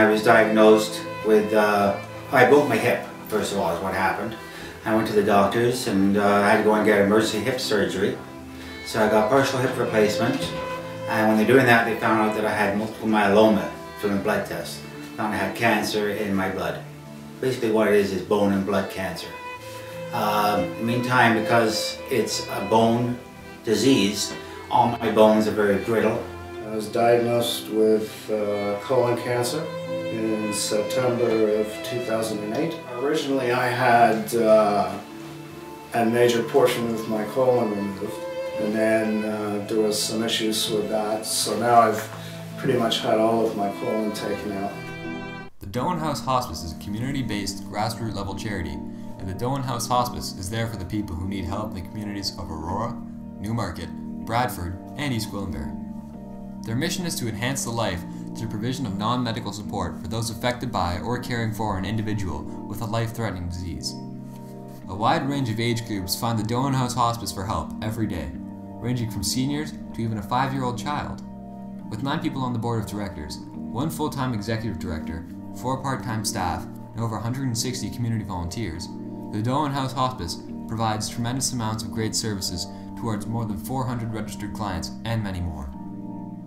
I was diagnosed with, I broke my hip, first of all, is what happened. I went to the doctors and I had to go and get emergency hip surgery. So I got partial hip replacement, and when they're doing that, they found out that I had multiple myeloma from a blood test. Found I had cancer in my blood. Basically what it is bone and blood cancer. In the meantime, because it's a bone disease, all my bones are very brittle. I was diagnosed with colon cancer in September of 2008. Originally I had a major portion of my colon removed, and then there was some issues with that, so now I've pretty much had all of my colon taken out. The Doan House Hospice is a community-based, grassroots level charity, and the Doan House Hospice is there for the people who need help in the communities of Aurora, Newmarket, Bradford, and East Gwillimbury. Their mission is to enhance the life through provision of non-medical support for those affected by or caring for an individual with a life-threatening disease. A wide range of age groups find the Doan House Hospice for help every day, ranging from seniors to even a 5-year-old child. With 9 people on the board of directors, 1 full-time executive director, 4 part-time staff, and over 160 community volunteers, the Doan House Hospice provides tremendous amounts of great services towards more than 400 registered clients and many more.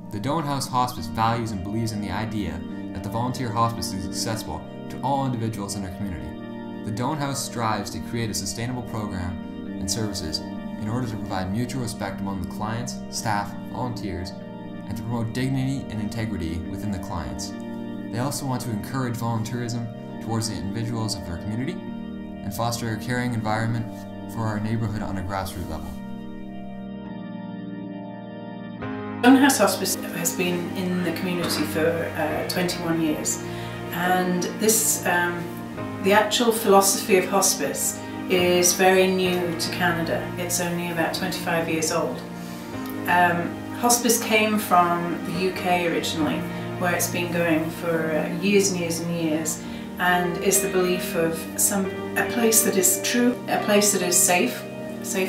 The Doan House Hospice values and believes in the idea that the volunteer hospice is accessible to all individuals in our community. The Doan House strives to create a sustainable program and services in order to provide mutual respect among the clients, staff, volunteers, and to promote dignity and integrity within the clients. They also want to encourage volunteerism towards the individuals of our community and foster a caring environment for our neighborhood on a grassroots level. Doan House Hospice has been in the community for 21 years, and this, the actual philosophy of hospice is very new to Canada. It's only about 25 years old. Hospice came from the UK originally, where it's been going for years and years and years, and is the belief of a place that is true, a place that is safe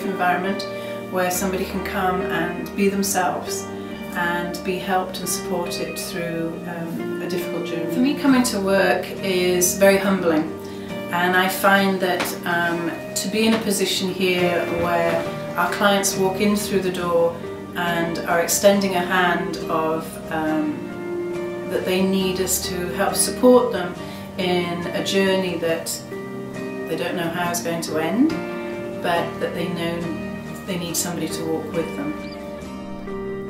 environment, where somebody can come and be themselves and be helped and supported through a difficult journey. For me, coming to work is very humbling, and I find that to be in a position here where our clients walk in through the door and are extending a hand of that they need us to help support them in a journey that they don't know how it's going to end, but that they know they need somebody to walk with them.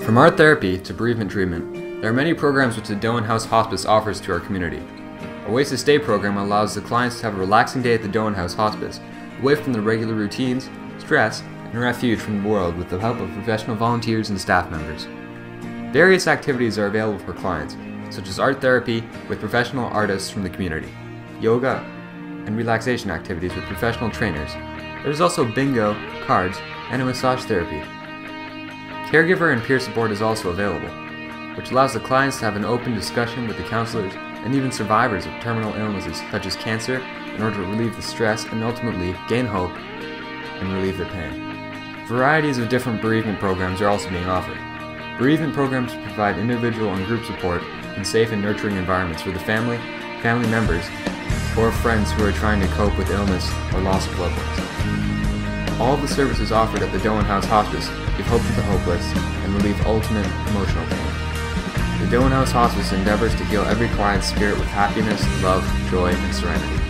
From art therapy to bereavement treatment, there are many programs which the Doan House Hospice offers to our community. A Ways to Stay program allows the clients to have a relaxing day at the Doan House Hospice, away from their regular routines, stress, and refuge from the world with the help of professional volunteers and staff members. Various activities are available for clients, such as art therapy with professional artists from the community, yoga, and relaxation activities with professional trainers. There is also bingo, cards, and a massage therapy. Caregiver and peer support is also available, which allows the clients to have an open discussion with the counselors and even survivors of terminal illnesses such as cancer in order to relieve the stress and ultimately gain hope and relieve their pain. Varieties of different bereavement programs are also being offered. Bereavement programs provide individual and group support in safe and nurturing environments for the family members, or friends who are trying to cope with illness or loss of loved ones. All of the services offered at the Doan House Hospice give hope to the hopeless and relieve ultimate emotional pain. The Doan House Hospice endeavors to heal every client's spirit with happiness, love, joy, and serenity.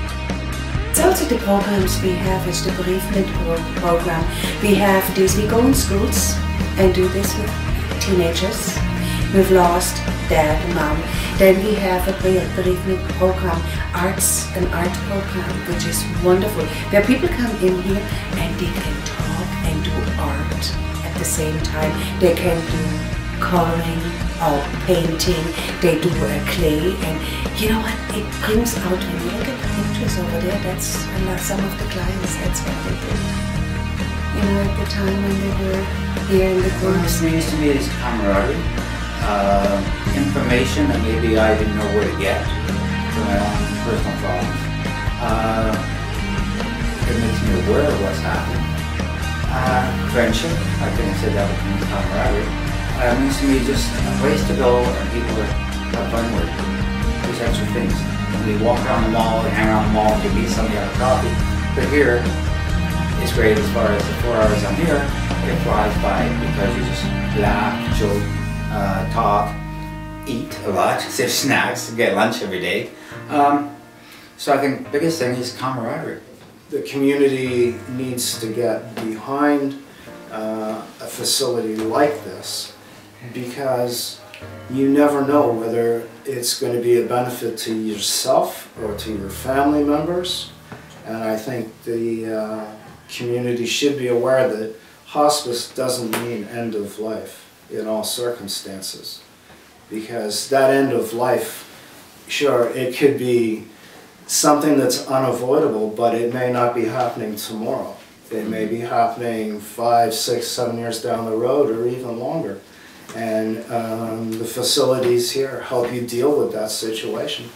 Also the programs we have is the bereavement program. We have this, we go in schools and do this with teenagers who've lost dad and mom. Then we have a bereavement program, an art program, which is wonderful, where people come in here and they can talk and do art at the same time. They can do coloring or painting, they do a clay, and you know what, it brings out, when you look at the pictures over there, that's some of the clients, that's what they did. You know, at the time when they were here in the groups. What it means to me is camaraderie, information that maybe I didn't know where to get for my own personal problems. It makes me aware of what's happening. Friendship, I think I said that would mean camaraderie. It means to me just a place to go and people that have fun with. these extra things. We walk around the mall, we hang around the mall, we meet somebody on a coffee. But here, it's great as far as the 4 hours I'm here, it flies by because you just laugh, joke, talk, eat a lot, save snacks, get lunch every day. So I think the biggest thing is camaraderie. The community needs to get behind a facility like this because you never know whether it's going to be a benefit to yourself or to your family members. And I think the community should be aware that hospice doesn't mean end of life in all circumstances. Because that end of life, sure, it could be something that's unavoidable, but it may not be happening tomorrow. It may be happening 5, 6, 7 years down the road or even longer. And the facilities here help you deal with that situation.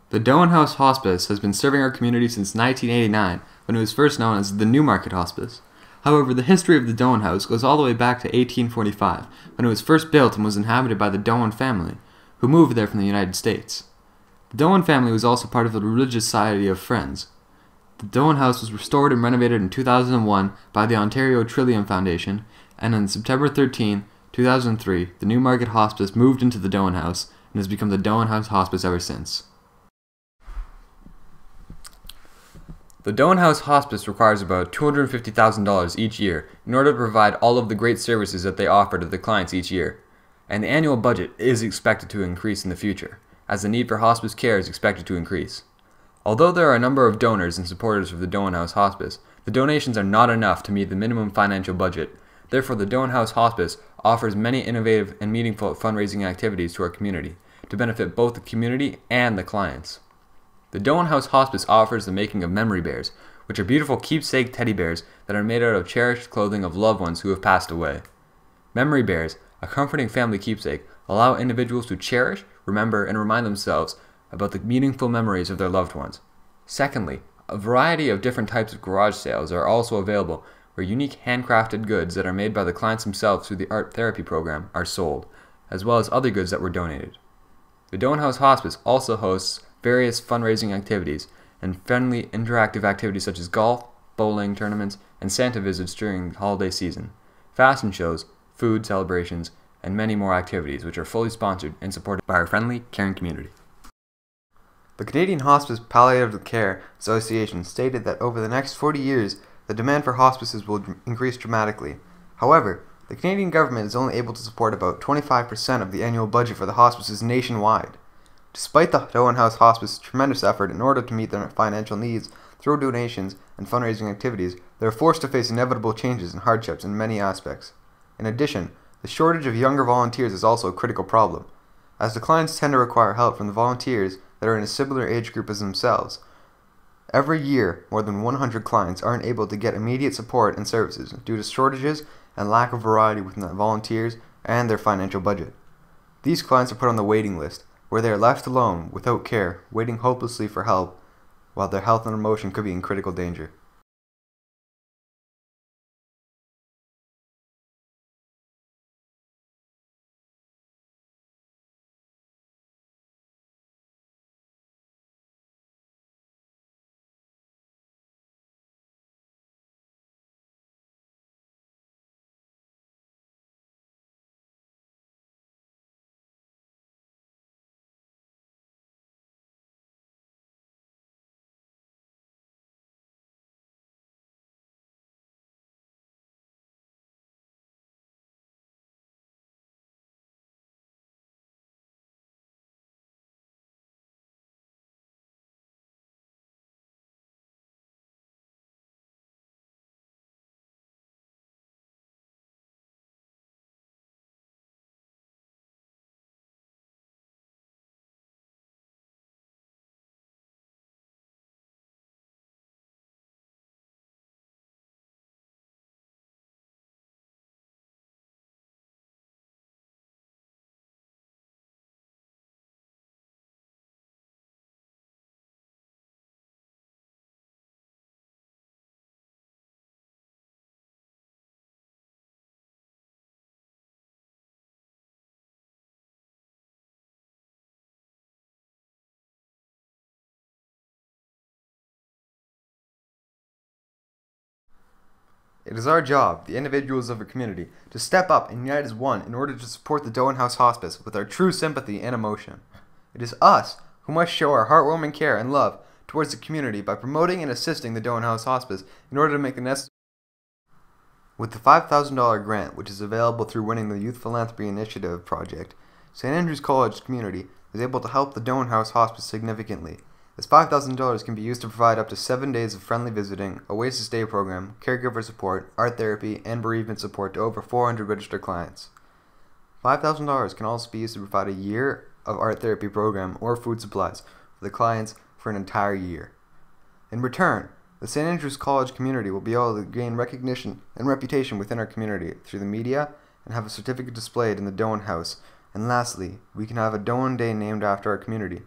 The Doan House Hospice has been serving our community since 1989, when it was first known as the Newmarket Hospice. However, the history of the Doan House goes all the way back to 1845, when it was first built and was inhabited by the Doan family, who moved there from the United States. The Doan family was also part of the Religious Society of Friends. The Doan House was restored and renovated in 2001 by the Ontario Trillium Foundation, and on September 13, 2003, the Newmarket Hospice moved into the Doan House and has become the Doan House Hospice ever since. The Doan House Hospice requires about $250,000 each year in order to provide all of the great services that they offer to the clients each year, and the annual budget is expected to increase in the future, as the need for hospice care is expected to increase. Although there are a number of donors and supporters of the Doan House Hospice, the donations are not enough to meet the minimum financial budget. Therefore, the Doan House Hospice offers many innovative and meaningful fundraising activities to our community to benefit both the community and the clients. The Doan House Hospice offers the making of memory bears, which are beautiful keepsake teddy bears that are made out of cherished clothing of loved ones who have passed away. Memory bears, a comforting family keepsake, allow individuals to cherish, remember, and remind themselves about the meaningful memories of their loved ones. Secondly, a variety of different types of garage sales are also available where unique handcrafted goods that are made by the clients themselves through the art therapy program are sold, as well as other goods that were donated. The Doan House Hospice also hosts various fundraising activities and friendly interactive activities such as golf, bowling tournaments, and Santa visits during the holiday season, fashion shows, food celebrations, and many more activities which are fully sponsored and supported by our friendly, caring community. The Canadian Hospice Palliative Care Association stated that over the next 40 years, the demand for hospices will increase dramatically. However, the Canadian government is only able to support about 25% of the annual budget for the hospices nationwide. Despite the Doan House Hospice's tremendous effort in order to meet their financial needs through donations and fundraising activities, they are forced to face inevitable changes and hardships in many aspects. In addition, the shortage of younger volunteers is also a critical problem, as the clients tend to require help from the volunteers that are in a similar age group as themselves. Every year, more than 100 clients aren't able to get immediate support and services due to shortages and lack of variety within the volunteers and their financial budget. These clients are put on the waiting list, where they are left alone, without care, waiting hopelessly for help, while their health and emotion could be in critical danger. It is our job, the individuals of our community, to step up and unite as one in order to support the Doan House Hospice with our true sympathy and emotion. It is us who must show our heartwarming care and love towards the community by promoting and assisting the Doan House Hospice in order to make the necessary. With the $5,000 grant, which is available through winning the Youth Philanthropy Initiative project, St. Andrews College community is able to help the Doan House Hospice significantly. This $5,000 can be used to provide up to 7 days of friendly visiting, a ways to stay program, caregiver support, art therapy, and bereavement support to over 400 registered clients. $5,000 can also be used to provide a year of art therapy program or food supplies for the clients for an entire year. In return, the St. Andrews College community will be able to gain recognition and reputation within our community through the media and have a certificate displayed in the Doan House. And lastly, we can have a Doan Day named after our community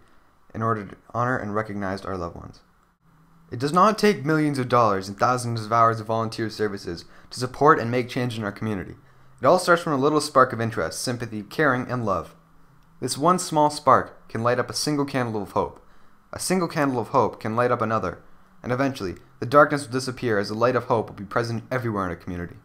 in order to honor and recognize our loved ones. It does not take millions of dollars and thousands of hours of volunteer services to support and make change in our community. It all starts from a little spark of interest, sympathy, caring, and love. This one small spark can light up a single candle of hope. A single candle of hope can light up another, and eventually, the darkness will disappear as the light of hope will be present everywhere in our community.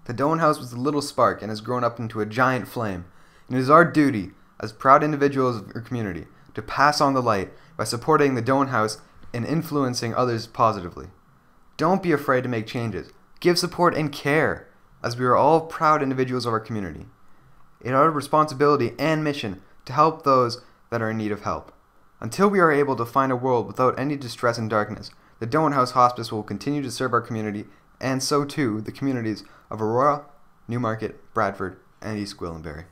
The Doan House was a little spark and has grown up into a giant flame, and it is our duty, as proud individuals of our community, to pass on the light by supporting the Doan House and influencing others positively. Don't be afraid to make changes. Give support and care, as we are all proud individuals of our community. It is our responsibility and mission to help those that are in need of help. Until we are able to find a world without any distress and darkness, the Doan House Hospice will continue to serve our community, and so too the communities of Aurora, Newmarket, Bradford, and East Gwillimbury.